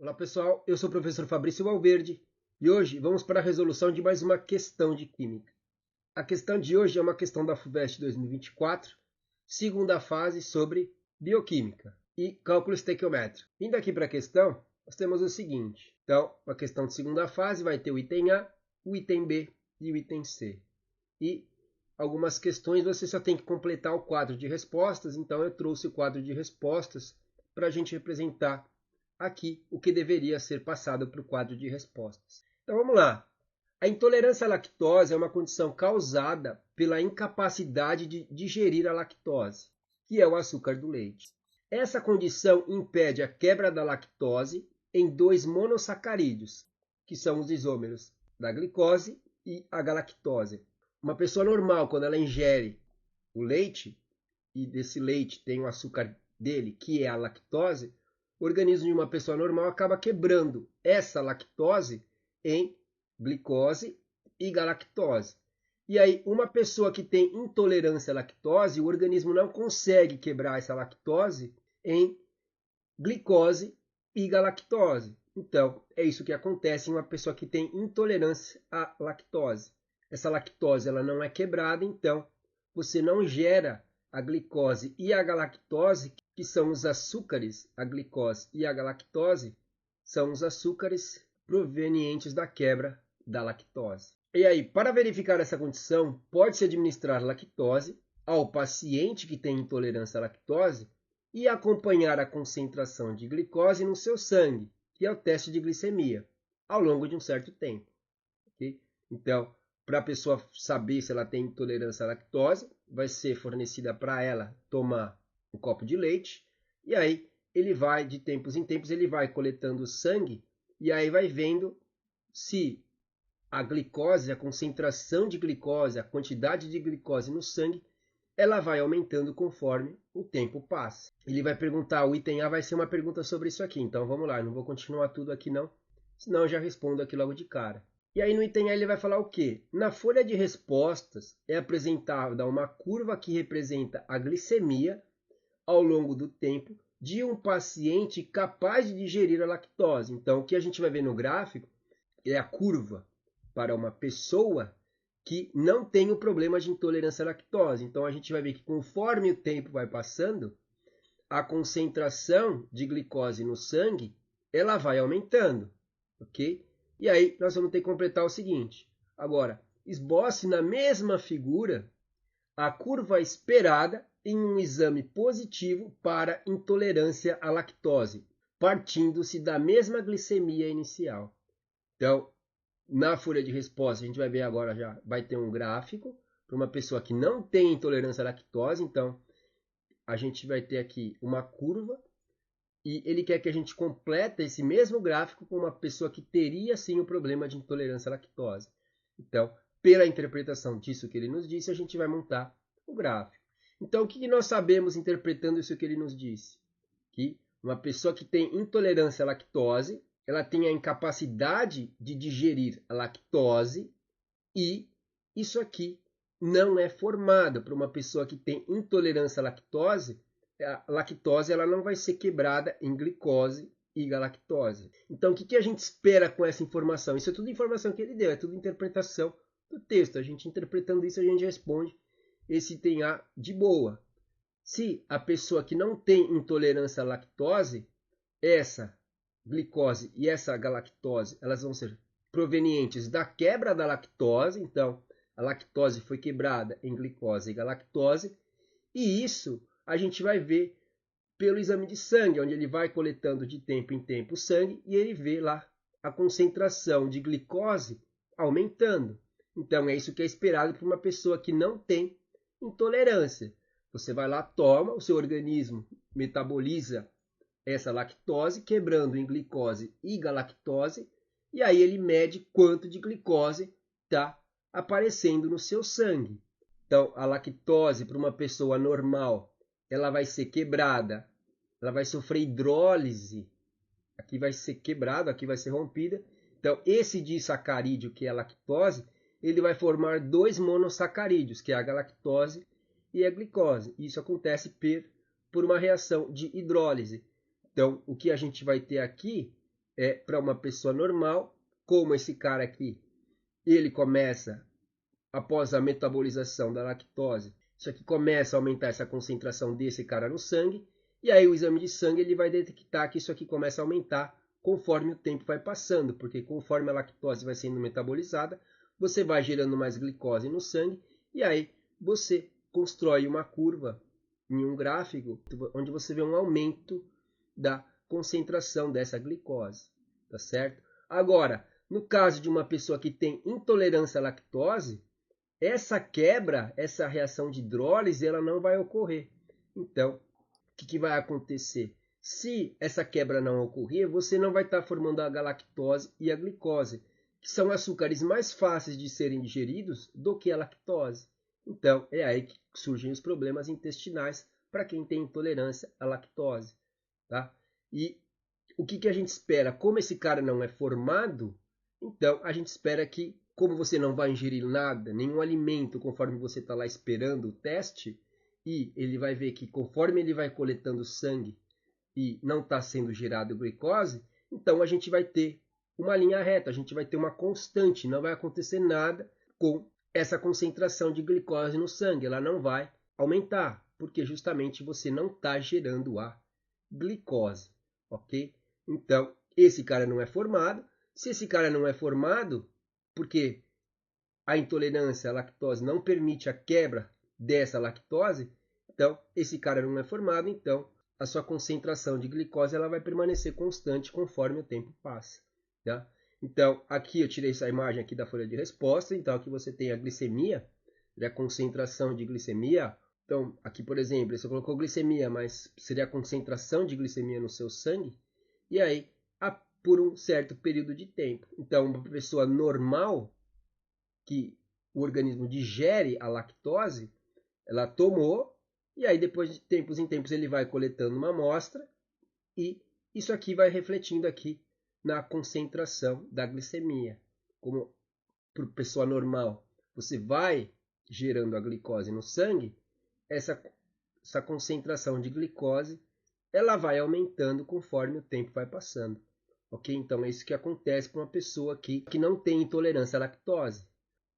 Olá pessoal, eu sou o professor Fabrício Valverde e hoje vamos para a resolução de mais uma questão de Química. A questão de hoje é uma questão da FUVEST 2024, segunda fase sobre Bioquímica e Cálculo Estequiométrico. Vindo aqui para a questão, nós temos o seguinte. Então, a questão de segunda fase vai ter o item A, o item B e o item C. E algumas questões você só tem que completar o quadro de respostas, então eu trouxe o quadro de respostas para a gente representar aqui o que deveria ser passado para o quadro de respostas. Então vamos lá. A intolerância à lactose é uma condição causada pela incapacidade de digerir a lactose, que é o açúcar do leite. Essa condição impede a quebra da lactose em dois monossacarídeos, que são os isômeros da glicose e a galactose. Uma pessoa normal, quando ela ingere o leite, e desse leite tem o açúcar dele, que é a lactose, o organismo de uma pessoa normal acaba quebrando essa lactose em glicose e galactose. E aí, uma pessoa que tem intolerância à lactose, o organismo não consegue quebrar essa lactose em glicose e galactose. Então, é isso que acontece em uma pessoa que tem intolerância à lactose. Essa lactose ela não é quebrada, então você não gera a glicose e a galactose, que são os açúcares, a glicose e a galactose, são os açúcares provenientes da quebra da lactose. E aí, para verificar essa condição, pode-se administrar lactose ao paciente que tem intolerância à lactose e acompanhar a concentração de glicose no seu sangue, que é o teste de glicemia, ao longo de um certo tempo. Okay? Então, para a pessoa saber se ela tem intolerância à lactose, vai ser fornecida para ela tomar um copo de leite, e aí ele vai, de tempos em tempos, ele vai coletando sangue, e aí vai vendo se a glicose, a concentração de glicose, a quantidade de glicose no sangue, ela vai aumentando conforme o tempo passa. Ele vai perguntar, o item A vai ser uma pergunta sobre isso aqui, então vamos lá, não vou continuar tudo aqui não, senão eu já respondo aqui logo de cara. E aí no item A ele vai falar o quê? Na folha de respostas é apresentada uma curva que representa a glicemia ao longo do tempo de um paciente capaz de digerir a lactose. Então o que a gente vai ver no gráfico é a curva para uma pessoa que não tem o problema de intolerância à lactose. Então a gente vai ver que conforme o tempo vai passando, a concentração de glicose no sangue ela vai aumentando, ok? E aí nós vamos ter que completar o seguinte. Agora, esboce na mesma figura a curva esperada em um exame positivo para intolerância à lactose, partindo-se da mesma glicemia inicial. Então, na folha de resposta, a gente vai ver agora, já vai ter um gráfico para uma pessoa que não tem intolerância à lactose. Então, a gente vai ter aqui uma curva e ele quer que a gente complete esse mesmo gráfico com uma pessoa que teria sim o problema de intolerância à lactose. Então, pela interpretação disso que ele nos disse, a gente vai montar o gráfico. Então, o que nós sabemos interpretando isso que ele nos disse? Que uma pessoa que tem intolerância à lactose, ela tem a incapacidade de digerir a lactose e isso aqui não é formado para uma pessoa que tem intolerância à lactose. A lactose ela não vai ser quebrada em glicose e galactose. Então, o que a gente espera com essa informação? Isso é tudo informação que ele deu, é tudo interpretação do texto. A gente interpretando isso, a gente responde esse item A de boa. Se a pessoa que não tem intolerância à lactose, essa glicose e essa galactose, elas vão ser provenientes da quebra da lactose. Então, a lactose foi quebrada em glicose e galactose, e isso a gente vai ver pelo exame de sangue, onde ele vai coletando de tempo em tempo o sangue e ele vê lá a concentração de glicose aumentando. Então é isso que é esperado para uma pessoa que não tem intolerância. Você vai lá, toma, o seu organismo metaboliza essa lactose, quebrando em glicose e galactose, e aí ele mede quanto de glicose está aparecendo no seu sangue. Então, a lactose para uma pessoa normal, ela vai ser quebrada, ela vai sofrer hidrólise, aqui vai ser quebrado, aqui vai ser rompida. Então, esse disacarídeo, que é a lactose, ele vai formar dois monossacarídeos, que é a galactose e a glicose. Isso acontece por uma reação de hidrólise. Então, o que a gente vai ter aqui para uma pessoa normal, como esse cara aqui, ele começa, após a metabolização da lactose, isso aqui começa a aumentar essa concentração desse cara no sangue, e aí o exame de sangue ele vai detectar que isso aqui começa a aumentar conforme o tempo vai passando, porque conforme a lactose vai sendo metabolizada, você vai gerando mais glicose no sangue, e aí você constrói uma curva em um gráfico onde você vê um aumento da concentração dessa glicose, tá certo? Agora, no caso de uma pessoa que tem intolerância à lactose, essa quebra, essa reação de hidrólise, ela não vai ocorrer. Então, o que vai acontecer? Se essa quebra não ocorrer, você não vai estar formando a galactose e a glicose, que são açúcares mais fáceis de serem digeridos do que a lactose. Então, é aí que surgem os problemas intestinais para quem tem intolerância à lactose. Tá? E o que a gente espera? Como esse cara não é formado, então a gente espera que, como você não vai ingerir nada, nenhum alimento, conforme você está lá esperando o teste, e ele vai ver que conforme ele vai coletando sangue e não está sendo gerado glicose, então a gente vai ter uma linha reta, a gente vai ter uma constante, não vai acontecer nada com essa concentração de glicose no sangue, ela não vai aumentar, porque justamente você não está gerando a glicose, ok? Então, esse cara não é formado. Se esse cara não é formado, porque a intolerância à lactose não permite a quebra dessa lactose, então esse cara não é formado, então a sua concentração de glicose ela vai permanecer constante conforme o tempo passa. Tá? Então, aqui eu tirei essa imagem aqui da folha de resposta, então aqui você tem a glicemia, a concentração de glicemia. Então, aqui, por exemplo, você colocou glicemia, mas seria a concentração de glicemia no seu sangue, e aí, por um certo período de tempo. Então, uma pessoa normal, que o organismo digere a lactose, ela tomou, e aí depois de tempos em tempos ele vai coletando uma amostra, e isso aqui vai refletindo aqui na concentração da glicemia. Como para pessoa normal, você vai gerando a glicose no sangue, essa concentração de glicose ela vai aumentando conforme o tempo vai passando. Ok? Então é isso que acontece para uma pessoa que não tem intolerância à lactose.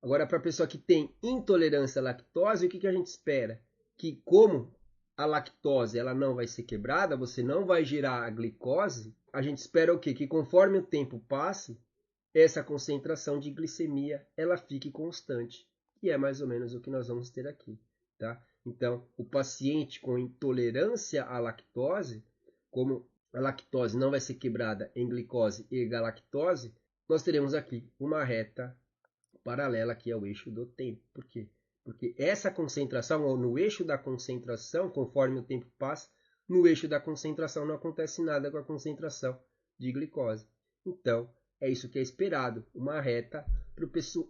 Agora, para a pessoa que tem intolerância à lactose, o que a gente espera? Que como a lactose ela não vai ser quebrada, você não vai gerar a glicose, a gente espera o quê? Que conforme o tempo passe, essa concentração de glicemia ela fique constante. E é mais ou menos o que nós vamos ter aqui. Tá? Então, o paciente com intolerância à lactose, como a lactose não vai ser quebrada em glicose e galactose, nós teremos aqui uma reta paralela aqui ao eixo do tempo. Por quê? Porque essa concentração, ou no eixo da concentração, conforme o tempo passa, no eixo da concentração não acontece nada com a concentração de glicose. Então, é isso que é esperado, uma reta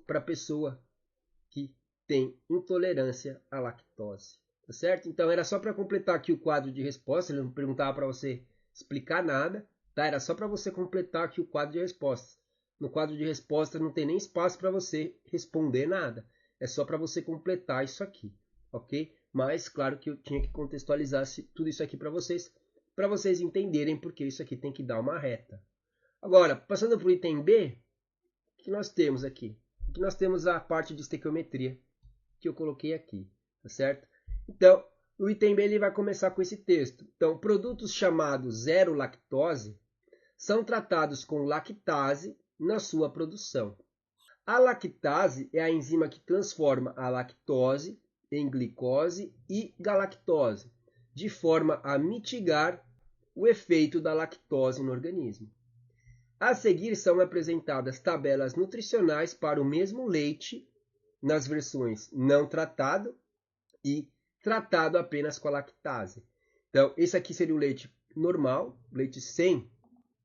para a pessoa que tem intolerância à lactose. Tá certo? Então, era só para completar aqui o quadro de resposta. Ele não perguntava para você explicar nada, tá? Era só para você completar aqui o quadro de respostas. No quadro de resposta não tem nem espaço para você responder nada. É só para você completar isso aqui, ok? Mas, claro que eu tinha que contextualizar tudo isso aqui para vocês entenderem porque isso aqui tem que dar uma reta. Agora, passando para o item B, o que nós temos aqui? Aqui nós temos a parte de estequiometria que eu coloquei aqui, tá certo? Então, o item B ele vai começar com esse texto. Então, produtos chamados zero lactose são tratados com lactase na sua produção. A lactase é a enzima que transforma a lactose em glicose e galactose, de forma a mitigar o efeito da lactose no organismo. A seguir são apresentadas tabelas nutricionais para o mesmo leite nas versões não tratado e tratado apenas com a lactase. Então, esse aqui seria o leite normal, leite sem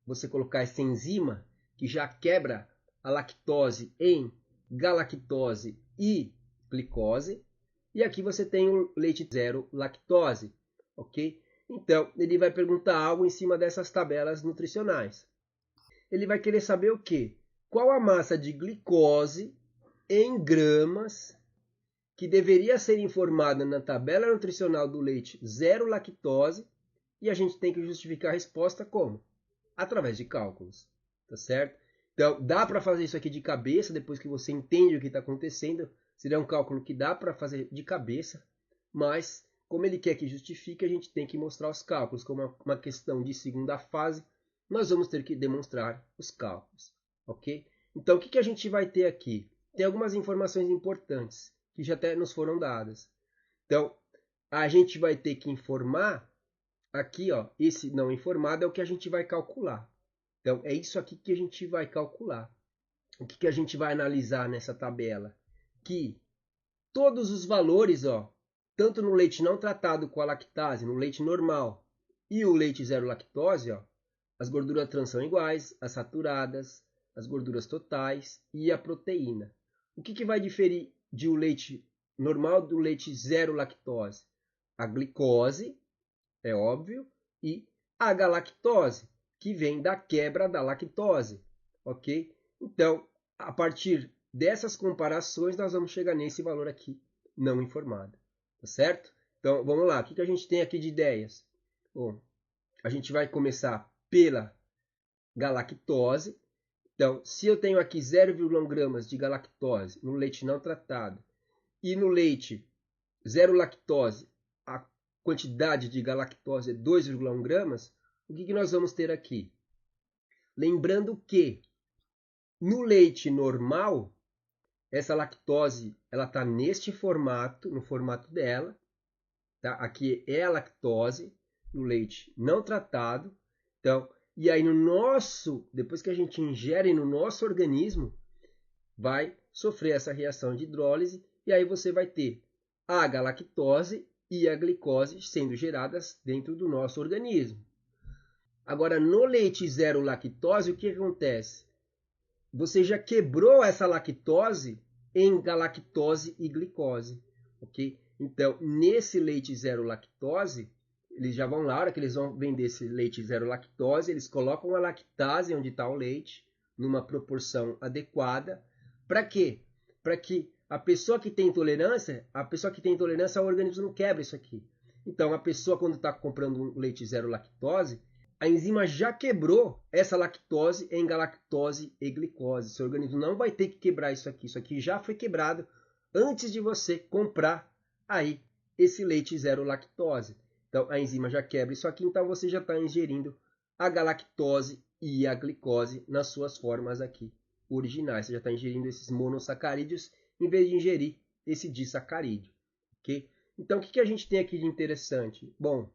você colocar essa enzima que já quebra a lactose em galactose e glicose. E aqui você tem o leite zero lactose, ok? Então, ele vai perguntar algo em cima dessas tabelas nutricionais. Ele vai querer saber o quê? Qual a massa de glicose em gramas que deveria ser informada na tabela nutricional do leite zero lactose, e a gente tem que justificar a resposta como? Através de cálculos. tá certo? Então, dá para fazer isso aqui de cabeça, depois que você entende o que está acontecendo. Seria um cálculo que dá para fazer de cabeça, mas como ele quer que justifique, a gente tem que mostrar os cálculos. Como uma questão de segunda fase, nós vamos ter que demonstrar os cálculos, ok? Então, o que a gente vai ter aqui? Tem algumas informações importantes, que já até nos foram dadas. Então, a gente vai ter que informar, aqui, ó, esse não informado é o que a gente vai calcular. Então, é isso aqui que a gente vai calcular. O que a gente vai analisar nessa tabela? Que todos os valores, ó, tanto no leite não tratado com a lactase, no leite normal e o leite zero lactose, ó, as gorduras trans são iguais, as saturadas, as gorduras totais e a proteína. O que vai diferir de o leite normal do leite zero lactose? A glicose, é óbvio, e a galactose, que vem da quebra da lactose, ok? Então, a partir dessas comparações, nós vamos chegar nesse valor aqui, não informado, tá certo? Então, vamos lá, o que a gente tem aqui de ideias? Bom, a gente vai começar pela galactose. Então, se eu tenho aqui 0,1 gramas de galactose no leite não tratado e no leite zero lactose, a quantidade de galactose é 2,1 gramas, o que nós vamos ter aqui? Lembrando que no leite normal, essa lactose ela está neste formato, no formato dela. Tá? Aqui é a lactose no leite não tratado. Então, e aí no nosso, depois que a gente ingere no nosso organismo, vai sofrer essa reação de hidrólise e aí você vai ter a galactose e a glicose sendo geradas dentro do nosso organismo. Agora, no leite zero lactose, o que acontece? Você já quebrou essa lactose em galactose e glicose, ok? Então, nesse leite zero lactose, eles já vão lá, a hora que eles vão vender esse leite zero lactose, eles colocam a lactase onde está o leite, numa proporção adequada. Para quê? Para que a pessoa que tem intolerância, o organismo não quebra isso aqui. Então, a pessoa quando está comprando um leite zero lactose, a enzima já quebrou essa lactose em galactose e glicose. Seu organismo não vai ter que quebrar isso aqui. Isso aqui já foi quebrado antes de você comprar aí esse leite zero lactose. Então, a enzima já quebra isso aqui, então você já está ingerindo a galactose e a glicose nas suas formas aqui originais. Você já está ingerindo esses monossacarídeos em vez de ingerir esse disacarídeo. Okay? Então, o que a gente tem aqui de interessante? Bom,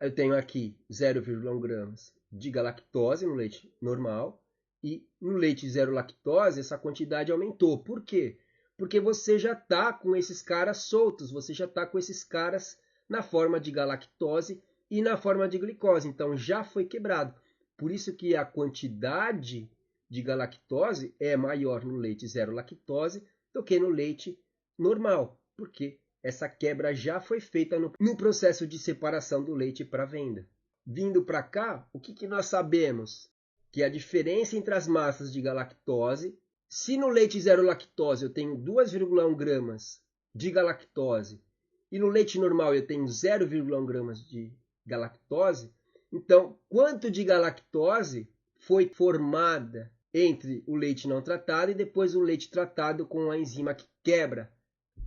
eu tenho aqui 0,1 gramas de galactose no leite normal e no leite zero lactose essa quantidade aumentou. Por quê? Porque você já está com esses caras soltos, você já está com esses caras na forma de galactose e na forma de glicose. Então já foi quebrado. Por isso que a quantidade de galactose é maior no leite zero lactose do que no leite normal. Por quê? Essa quebra já foi feita no processo de separação do leite para venda. Vindo para cá, o que nós sabemos? Que a diferença entre as massas de galactose, se no leite zero lactose eu tenho 2,1 gramas de galactose e no leite normal eu tenho 0,1 gramas de galactose, então quanto de galactose foi formada entre o leite não tratado e depois o leite tratado com a enzima que quebra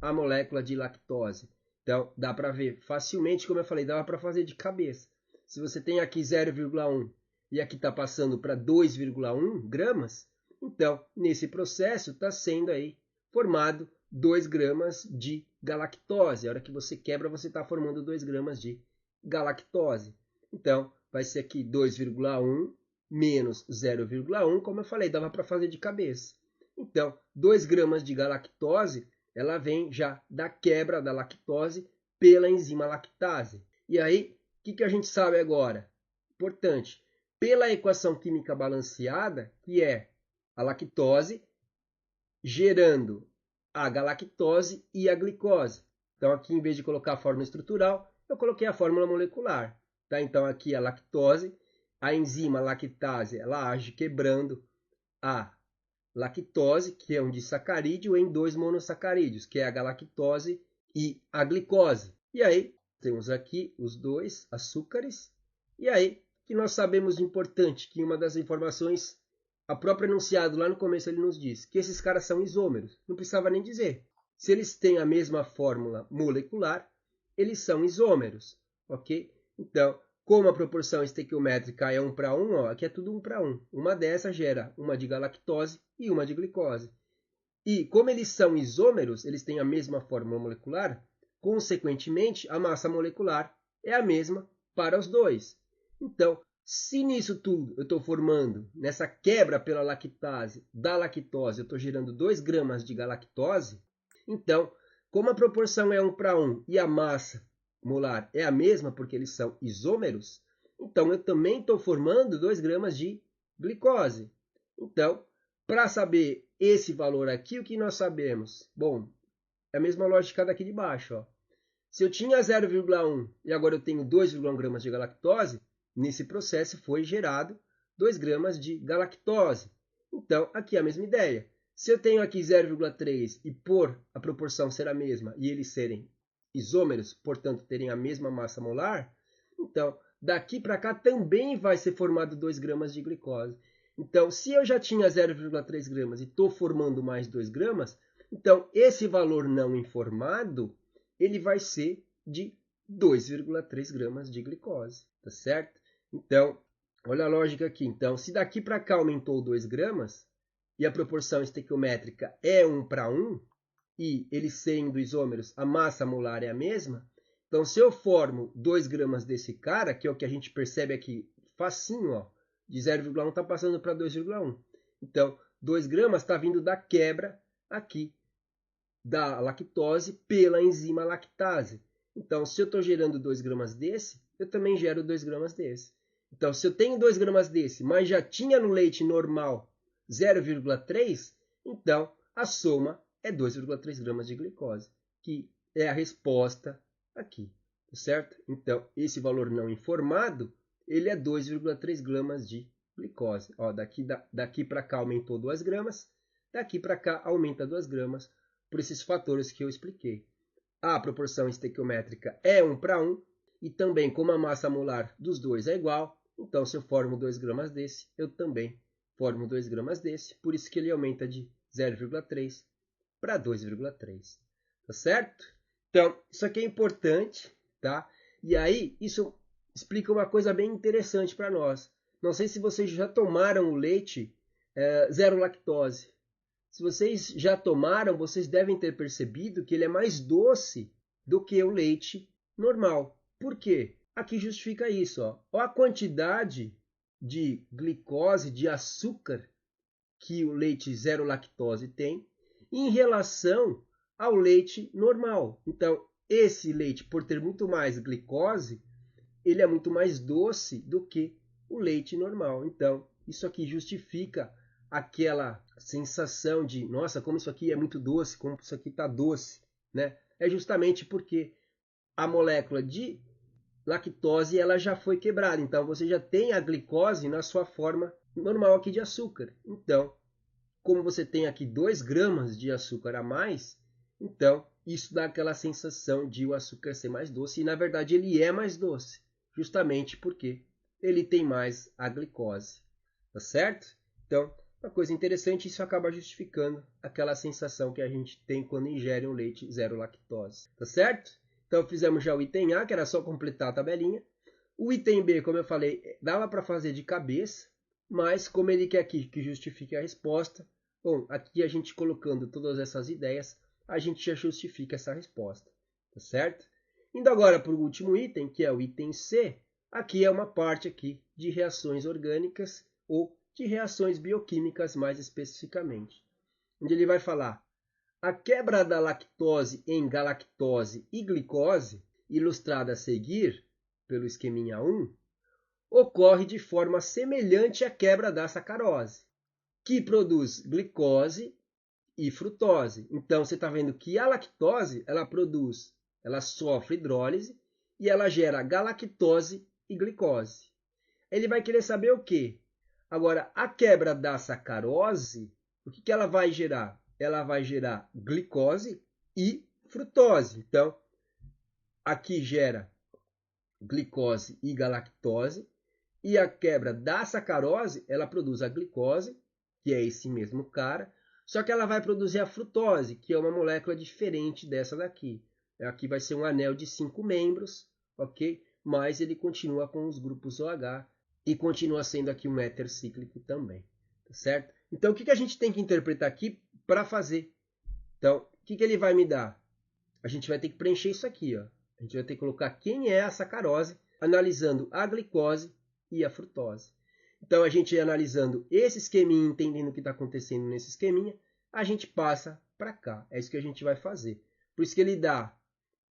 a molécula de lactose. Então, dá para ver facilmente, como eu falei, dá para fazer de cabeça. Se você tem aqui 0,1 e aqui está passando para 2,1 gramas, então, nesse processo, está sendo aí formado 2 gramas de galactose. A hora que você quebra, você está formando 2 gramas de galactose. Então, vai ser aqui 2,1 menos 0,1, como eu falei, dava para fazer de cabeça. Então, 2 gramas de galactose ela vem já da quebra da lactose pela enzima lactase. E aí, o que a gente sabe agora? Importante, pela equação química balanceada, que é a lactose gerando a galactose e a glicose. Então, aqui, em vez de colocar a fórmula estrutural, eu coloquei a fórmula molecular. Tá? Então, aqui a lactose, a enzima lactase, ela age quebrando a lactose, que é um disacarídeo, em 2 monossacarídeos, que é a galactose e a glicose. E aí, temos aqui os dois açúcares. E aí, que nós sabemos de importante, que uma das informações o próprio enunciado lá no começo ele nos diz que esses caras são isômeros. Não precisava nem dizer. Se eles têm a mesma fórmula molecular, eles são isômeros, ok? Então, como a proporção estequiométrica é 1 para 1, ó, aqui é tudo 1 para 1. Uma dessas gera uma de galactose e uma de glicose. E como eles são isômeros, eles têm a mesma fórmula molecular, consequentemente, a massa molecular é a mesma para os dois. Então, se nisso tudo eu estou formando, nessa quebra pela lactase da lactose, eu estou gerando 2 gramas de galactose, então, como a proporção é 1 para 1 e a massa molar é a mesma, porque eles são isômeros, então eu também estou formando 2 gramas de glicose. Então, para saber esse valor aqui, o que nós sabemos? Bom, é a mesma lógica daqui de baixo. Ó. Se eu tinha 0,1 e agora eu tenho 2,1 gramas de galactose, nesse processo foi gerado 2 gramas de galactose. Então, aqui é a mesma ideia. Se eu tenho aqui 0,3 e por a proporção ser a mesma e eles serem isômeros, portanto terem a mesma massa molar, então daqui para cá também vai ser formado 2 gramas de glicose. Então, se eu já tinha 0,3 gramas e estou formando mais 2 gramas, então esse valor não informado ele vai ser de 2,3 gramas de glicose, tá certo? Então, olha a lógica aqui. Então, se daqui para cá aumentou 2 gramas, e a proporção estequiométrica é 1 para 1, e eles sendo isômeros, a massa molar é a mesma, então se eu formo 2 gramas desse cara, que é o que a gente percebe aqui facinho, ó, de 0,1 está passando para 2,1. Então, 2 gramas está vindo da quebra aqui da lactose pela enzima lactase. Então, se eu estou gerando 2 gramas desse, eu também gero 2 gramas desse. Então, se eu tenho 2 gramas desse, mas já tinha no leite normal 0,3, então a soma é 2,3 gramas de glicose, que é a resposta aqui, certo? Então, esse valor não informado, ele é 2,3 gramas de glicose. Ó, daqui para cá aumentou 2 gramas, daqui para cá aumenta 2 gramas, por esses fatores que eu expliquei. A proporção estequiométrica é 1 para 1, e também como a massa molar dos dois é igual, então se eu formo 2 gramas desse, eu também formo 2 gramas desse, por isso que ele aumenta de 0,3 para 2,3. Tá certo? Então, isso aqui é importante, tá? E aí, isso explica uma coisa bem interessante para nós. Não sei se vocês já tomaram o leite zero lactose. Se vocês já tomaram, vocês devem ter percebido que ele é mais doce do que o leite normal. Por quê? Aqui justifica isso. Ó a quantidade de glicose, de açúcar que o leite zero lactose tem em relação ao leite normal. Então, esse leite, por ter muito mais glicose, ele é muito mais doce do que o leite normal. Então, isso aqui justifica aquela sensação de, nossa, como isso aqui é muito doce, como isso aqui está doce, né? É justamente porque a molécula de lactose ela já foi quebrada. Então, você já tem a glicose na sua forma normal aqui de açúcar. Então, como você tem aqui 2 gramas de açúcar a mais, então isso dá aquela sensação de o açúcar ser mais doce. E, na verdade, ele é mais doce, justamente porque ele tem mais a glicose. Tá certo? Então, uma coisa interessante, isso acaba justificando aquela sensação que a gente tem quando ingere um leite zero lactose. Tá certo? Então, fizemos já o item A, que era só completar a tabelinha. O item B, como eu falei, dava para fazer de cabeça, mas como ele quer aqui que justifique a resposta, bom, aqui a gente colocando todas essas ideias, a gente já justifica essa resposta. Tá certo? Indo agora para o último item, que é o item C, aqui é uma parte aqui de reações orgânicas ou de reações bioquímicas mais especificamente, onde ele vai falar a quebra da lactose em galactose e glicose, ilustrada a seguir pelo esqueminha 1, ocorre de forma semelhante à quebra da sacarose, que produz glicose e frutose. Então, você está vendo que a lactose, ela sofre hidrólise e ela gera galactose e glicose. Ele vai querer saber o quê? Agora, a quebra da sacarose, o que ela vai gerar? Ela vai gerar glicose e frutose. Então, aqui gera glicose e galactose. E a quebra da sacarose, ela produz a glicose que é esse mesmo cara, só que ela vai produzir a frutose, que é uma molécula diferente dessa daqui. Aqui vai ser um anel de 5 membros, ok? Mas ele continua com os grupos OH e continua sendo aqui um éter cíclico também, tá certo? Então, o que a gente tem que interpretar aqui para fazer? Então, o que ele vai me dar? A gente vai ter que preencher isso aqui, ó. A gente vai ter que colocar quem é a sacarose, analisando a glicose e a frutose. Então, a gente analisando esse esqueminha, entendendo o que está acontecendo nesse esqueminha, a gente passa para cá. É isso que a gente vai fazer. Por isso que ele dá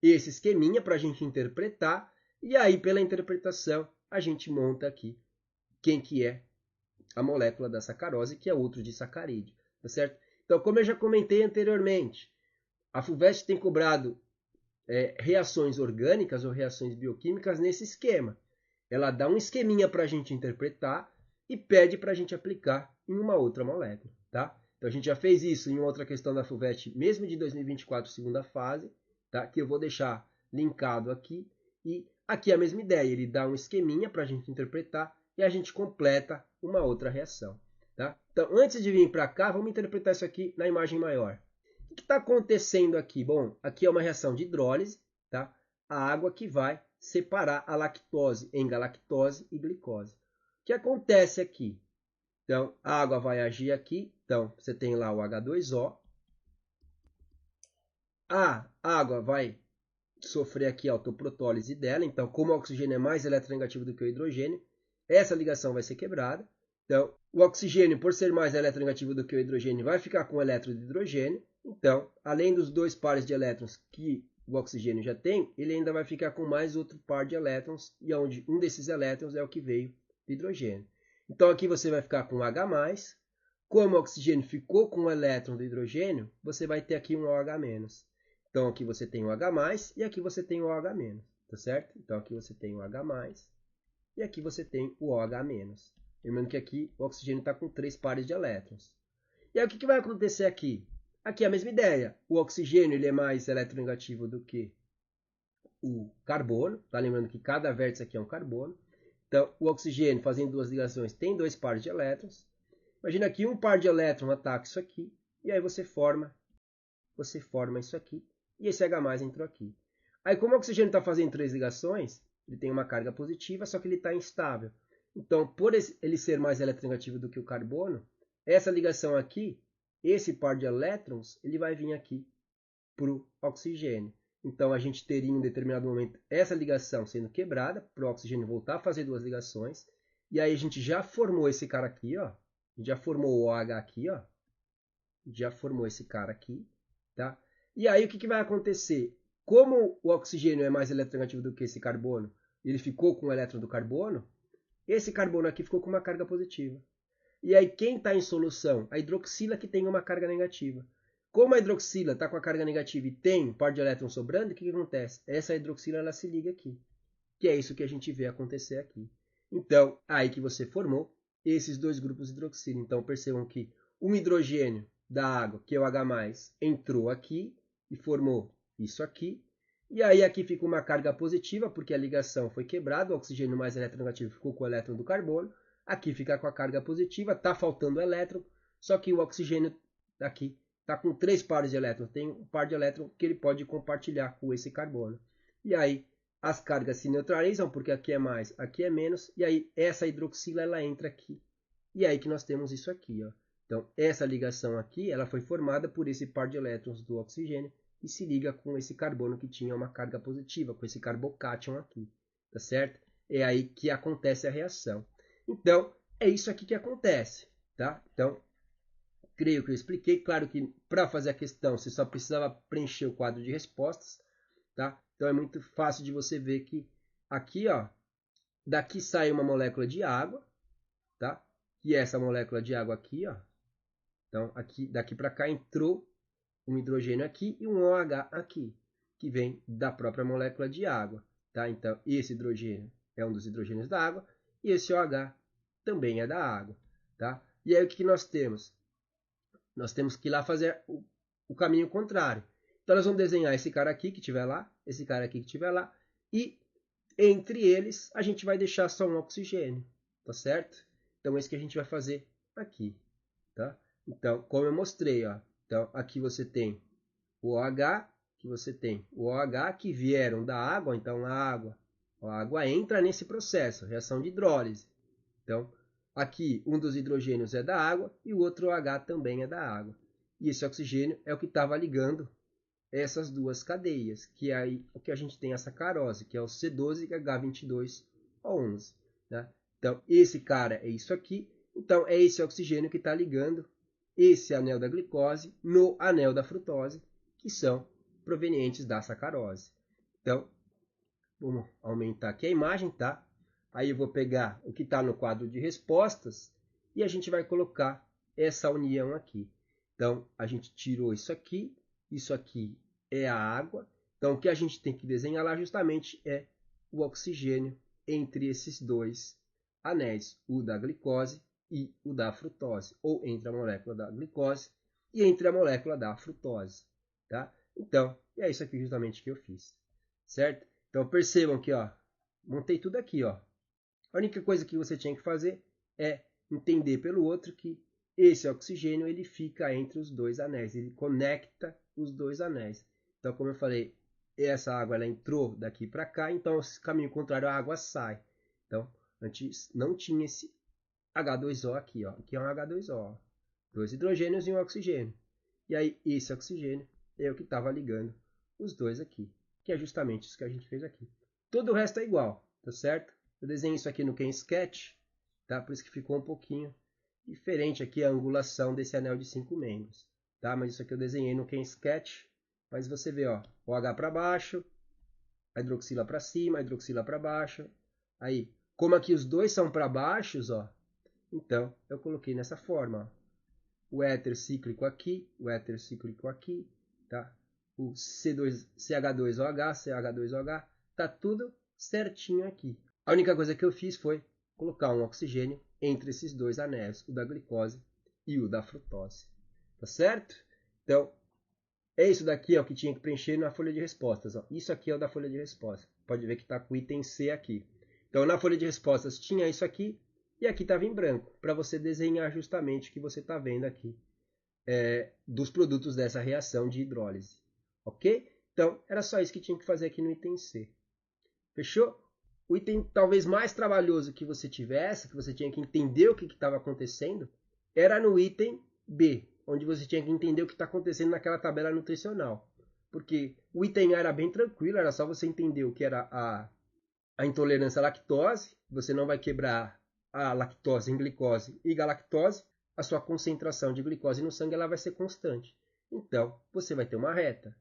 esse esqueminha para a gente interpretar, e aí, pela interpretação, a gente monta aqui quem que é a molécula da sacarose, que é outro disacarídeo, tá certo? Então, como eu já comentei anteriormente, a FUVEST tem cobrado reações orgânicas ou reações bioquímicas nesse esquema. Ela dá um esqueminha para a gente interpretar e pede para a gente aplicar em uma outra molécula, tá? Então a gente já fez isso em outra questão da FUVEST, mesmo de 2024, segunda fase, tá? Que eu vou deixar linkado aqui. E aqui é a mesma ideia, ele dá um esqueminha para a gente interpretar e a gente completa uma outra reação, tá? Então antes de vir para cá, vamos interpretar isso aqui na imagem maior. O que está acontecendo aqui? Bom, aqui é uma reação de hidrólise, tá? A água que vai separar a lactose em galactose e glicose. O que acontece aqui? Então, a água vai agir aqui. Então, você tem lá o H2O. A água vai sofrer aqui a autoprotólise dela. Então, como o oxigênio é mais eletronegativo do que o hidrogênio, essa ligação vai ser quebrada. Então, o oxigênio, por ser mais eletronegativo do que o hidrogênio, vai ficar com o elétron de hidrogênio. Então, além dos dois pares de elétrons que o oxigênio já tem, ele ainda vai ficar com mais outro par de elétrons, e onde um desses elétrons é o que veio do hidrogênio. Então, aqui você vai ficar com H+. Como o oxigênio ficou com o elétron do hidrogênio, você vai ter aqui um OH-. Então, aqui você tem o H+, e aqui você tem o OH-, tá certo? Então, aqui você tem o H+, e aqui você tem o OH-. Lembrando que aqui o oxigênio está com 3 pares de elétrons. E aí, o que vai acontecer aqui? Aqui é a mesma ideia. O oxigênio ele é mais eletronegativo do que o carbono. Tá lembrando que cada vértice aqui é um carbono. Então, o oxigênio, fazendo duas ligações, tem 2 pares de elétrons. Imagina aqui um par de elétrons ataca isso aqui. E aí você forma isso aqui. E esse H+ entrou aqui. Aí, como o oxigênio está fazendo 3 ligações, ele tem uma carga positiva, só que ele está instável. Então, por ele ser mais eletronegativo do que o carbono, essa ligação aqui, esse par de elétrons, ele vai vir aqui para o oxigênio. Então, a gente teria em um determinado momento essa ligação sendo quebrada, para o oxigênio voltar a fazer 2 ligações. E aí a gente já formou esse cara aqui, ó. Já formou o OH aqui, ó. Já formou esse cara aqui, tá? E aí o que vai acontecer? Como o oxigênio é mais eletronegativo do que esse carbono, ele ficou com o elétron do carbono, esse carbono aqui ficou com uma carga positiva. E aí quem está em solução? A hidroxila que tem uma carga negativa. Como a hidroxila está com a carga negativa e tem um par de elétrons sobrando, o que acontece? Essa hidroxila ela se liga aqui. Que é isso que a gente vê acontecer aqui. Então, aí que você formou esses dois grupos de hidroxila. Então, percebam que um hidrogênio da água, que é o H+, entrou aqui e formou isso aqui. E aí aqui fica uma carga positiva, porque a ligação foi quebrada, o oxigênio mais eletronegativo ficou com o elétron do carbono. Aqui fica com a carga positiva, está faltando elétron, só que o oxigênio aqui está com 3 pares de elétrons. Tem um par de elétrons que ele pode compartilhar com esse carbono. E aí as cargas se neutralizam, porque aqui é mais, aqui é menos. E aí essa hidroxila ela entra aqui. E aí que nós temos isso aqui, ó. Então, essa ligação aqui, ela foi formada por esse par de elétrons do oxigênio e se liga com esse carbono que tinha uma carga positiva, com esse carbocátion aqui, tá certo? É aí que acontece a reação. Então, é isso aqui que acontece, tá? Então, creio que eu expliquei. Claro que para fazer a questão, você só precisava preencher o quadro de respostas, tá? Então, é muito fácil de você ver que aqui, ó, daqui sai uma molécula de água, tá? E essa molécula de água aqui, ó. Então, aqui, daqui para cá entrou um hidrogênio aqui e um OH aqui, que vem da própria molécula de água, tá? Então, esse hidrogênio é um dos hidrogênios da água e esse OH também é da água, tá? E aí o que nós temos? Nós temos que ir lá fazer o caminho contrário. Então, nós vamos desenhar esse cara aqui que estiver lá, esse cara aqui que estiver lá, e entre eles a gente vai deixar só um oxigênio, tá certo? Então, é isso que a gente vai fazer aqui. tá? Então, como eu mostrei, ó, então aqui você tem o OH, que vieram da água, então a água entra nesse processo, reação de hidrólise. Então, aqui um dos hidrogênios é da água e o outro OH também é da água. E esse oxigênio é o que estava ligando essas duas cadeias, que é aí o que a gente tem a sacarose, que é o C12H22O11. Né? Então, esse cara é isso aqui. Então, é esse oxigênio que está ligando esse anel da glicose no anel da frutose, que são provenientes da sacarose. Então, vamos aumentar aqui a imagem, tá? Aí eu vou pegar o que está no quadro de respostas e a gente vai colocar essa união aqui. Então, a gente tirou isso aqui é a água. Então, o que a gente tem que desenhar lá justamente é o oxigênio entre esses dois anéis, o da glicose e o da frutose, ou entre a molécula da glicose e entre a molécula da frutose, tá? Então, é isso aqui justamente que eu fiz, certo? Então, percebam que, ó, montei tudo aqui, ó. A única coisa que você tinha que fazer é entender pelo outro que esse oxigênio ele fica entre os dois anéis, ele conecta os dois anéis. Então, como eu falei, essa água ela entrou daqui para cá, então caminho contrário a água sai. Então, antes não tinha esse H2O aqui, ó. Aqui é um H2O, ó. 2 hidrogênios e um oxigênio. E aí esse oxigênio é o que estava ligando os dois aqui, que é justamente isso que a gente fez aqui. Todo o resto é igual, tá certo? Eu desenhei isso aqui no Ken Sketch, tá? Por isso que ficou um pouquinho diferente aqui a angulação desse anel de 5 membros, tá? Mas isso aqui eu desenhei no Ken Sketch, mas você vê, ó, o H para baixo, a hidroxila para cima, a hidroxila para baixo. Aí, como aqui os dois são para baixos, ó, então eu coloquei nessa forma, ó. O éter cíclico aqui, tá? O CH2OH, CH2OH, tá tudo certinho aqui. A única coisa que eu fiz foi colocar um oxigênio entre esses dois anéis, o da glicose e o da frutose. Tá certo? Então, é isso daqui ó, que tinha que preencher na folha de respostas. Ó. Isso aqui é o da folha de respostas. Pode ver que está com o item C aqui. Então, na folha de respostas tinha isso aqui e aqui estava em branco, para você desenhar justamente o que você está vendo aqui dos produtos dessa reação de hidrólise. Ok? Então, era só isso que tinha que fazer aqui no item C. Fechou? O item talvez mais trabalhoso que você tivesse, que você tinha que entender o que estava acontecendo, era no item B, onde você tinha que entender o que está acontecendo naquela tabela nutricional. Porque o item A era bem tranquilo, era só você entender o que era a intolerância à lactose, você não vai quebrar a lactose em glicose e galactose, a sua concentração de glicose no sangue ela vai ser constante. Então, você vai ter uma reta.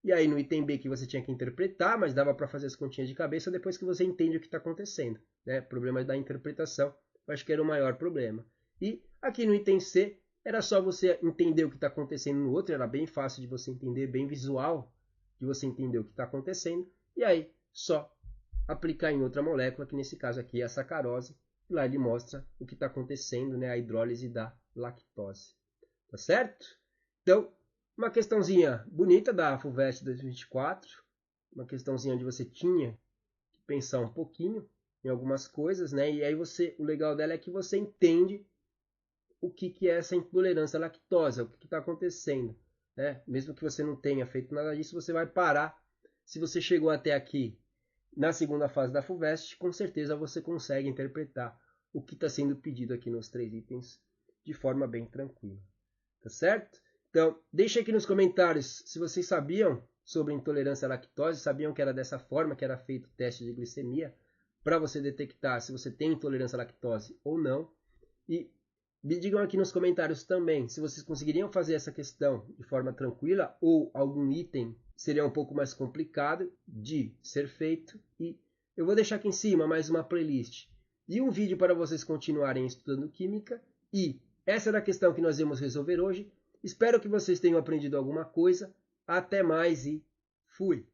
E aí no item B que você tinha que interpretar, mas dava para fazer as continhas de cabeça depois que você entende o que está acontecendo. Né? Problema da interpretação, eu acho que era o maior problema. E aqui no item C, era só você entender o que está acontecendo no outro, era bem fácil de você entender, bem visual de você entender o que está acontecendo. E aí, só aplicar em outra molécula, que nesse caso aqui é a sacarose. E lá ele mostra o que está acontecendo, né? A hidrólise da lactose. Tá certo? Então, uma questãozinha bonita da FUVEST 2024. Uma questãozinha onde você tinha que pensar um pouquinho em algumas coisas, né? E aí o legal dela é que você entende o que é essa intolerância à lactose, o que está acontecendo. Né? Mesmo que você não tenha feito nada disso, você vai parar. Se você chegou até aqui na segunda fase da FUVEST, com certeza você consegue interpretar o que está sendo pedido aqui nos 3 itens de forma bem tranquila. Tá certo? Então, deixe aqui nos comentários se vocês sabiam sobre intolerância à lactose, sabiam que era dessa forma que era feito o teste de glicemia, para você detectar se você tem intolerância à lactose ou não. E me digam aqui nos comentários também se vocês conseguiriam fazer essa questão de forma tranquila ou algum item seria um pouco mais complicado de ser feito. E eu vou deixar aqui em cima mais uma playlist e um vídeo para vocês continuarem estudando química. E essa era a questão que nós íamos resolver hoje. Espero que vocês tenham aprendido alguma coisa. Até mais e fui!